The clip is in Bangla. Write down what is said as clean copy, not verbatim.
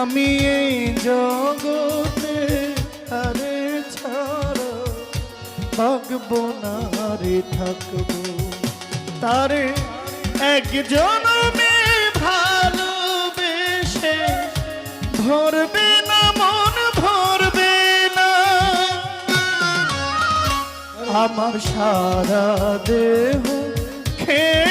আমি এই জগতে তারে ছাড়া থাকবো না রে, থাকবো তারে এক জনমে ভালোবেসে ভরবে না মন, ভরবে না আমার সারা দেহ খেয়ে